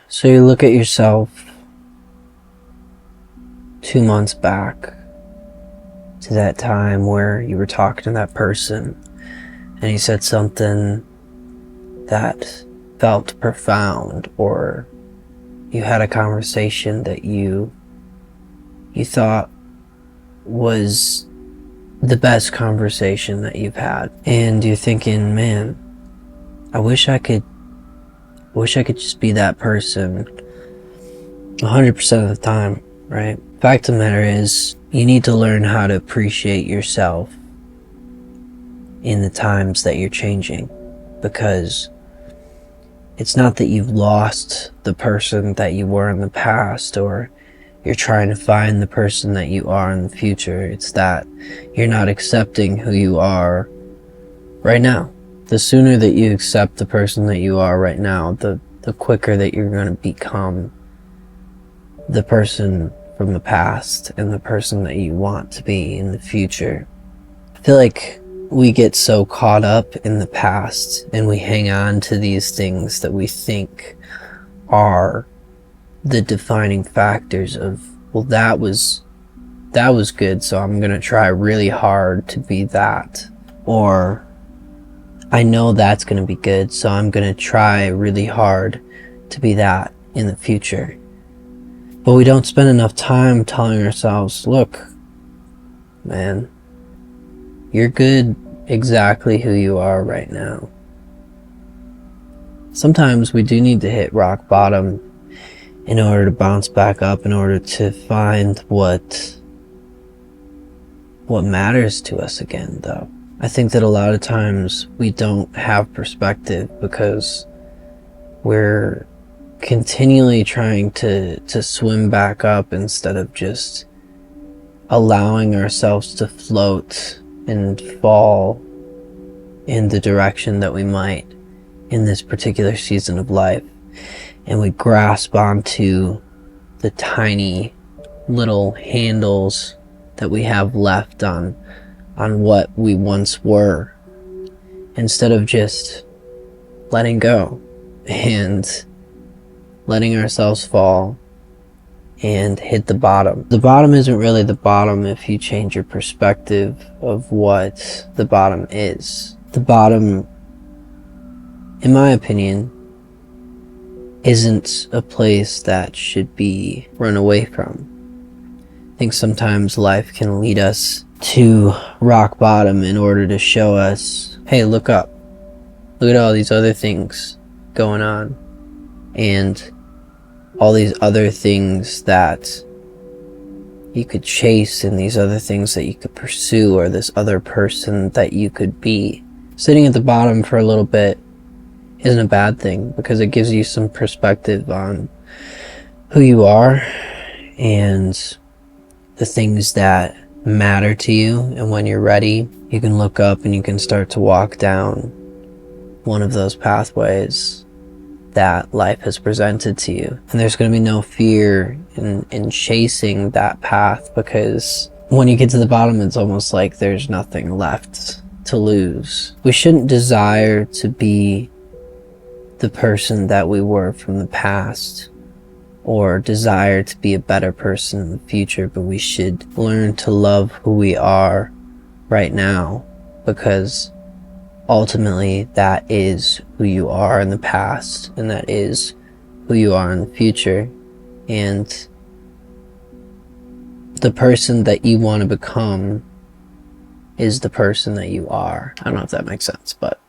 So you look at yourself 2 months back to that time where you were talking to that person and he said something that felt profound, or you had a conversation that you thought was the best conversation that you've had, and you're thinking, man, I wish I could just be that person 100% of the time, right? Fact of the matter is, you need to learn how to appreciate yourself in the times that you're changing, because it's not that you've lost the person that you were in the past, or you're trying to find the person that you are in the future. It's that you're not accepting who you are right now. The sooner that you accept the person that you are right now, the quicker that you're going to become the person from the past and the person that you want to be in the future. I feel like we get so caught up in the past and we hang on to these things that we think are the defining factors of, well, that was good, so I'm gonna try really hard to be that. Or I know that's gonna be good, so I'm gonna try really hard to be that in the future. But we don't spend enough time telling ourselves, look, man, you're good exactly who you are right now. Sometimes we do need to hit rock bottom in order to bounce back up, in order to find what matters to us again, though. I think that a lot of times we don't have perspective because we're continually trying to swim back up instead of just allowing ourselves to float and fall in the direction that we might in this particular season of life. And we grasp onto the tiny little handles that we have left on what we once were, instead of just letting go and letting ourselves fall and hit the bottom. The bottom isn't really the bottom if you change your perspective of what the bottom is. The bottom, in my opinion, isn't a place that should be run away from. I think sometimes life can lead us to rock bottom in order to show us, hey, look up. Look at all these other things going on, and all these other things that you could chase, and these other things that you could pursue, or this other person that you could be. Sitting at the bottom for a little bit isn't a bad thing, because it gives you some perspective on who you are and the things that matter to you. And when you're ready, you can look up and you can start to walk down one of those pathways that life has presented to you. And there's going to be no fear in chasing that path, because when you get to the bottom, it's almost like there's nothing left to lose. We shouldn't desire to be the person that we were from the past, or desire to be a better person in the future, but we should learn to love who we are right now, because ultimately that is who you are in the past, and that is who you are in the future. And the person that you want to become is the person that you are. I don't know if that makes sense, but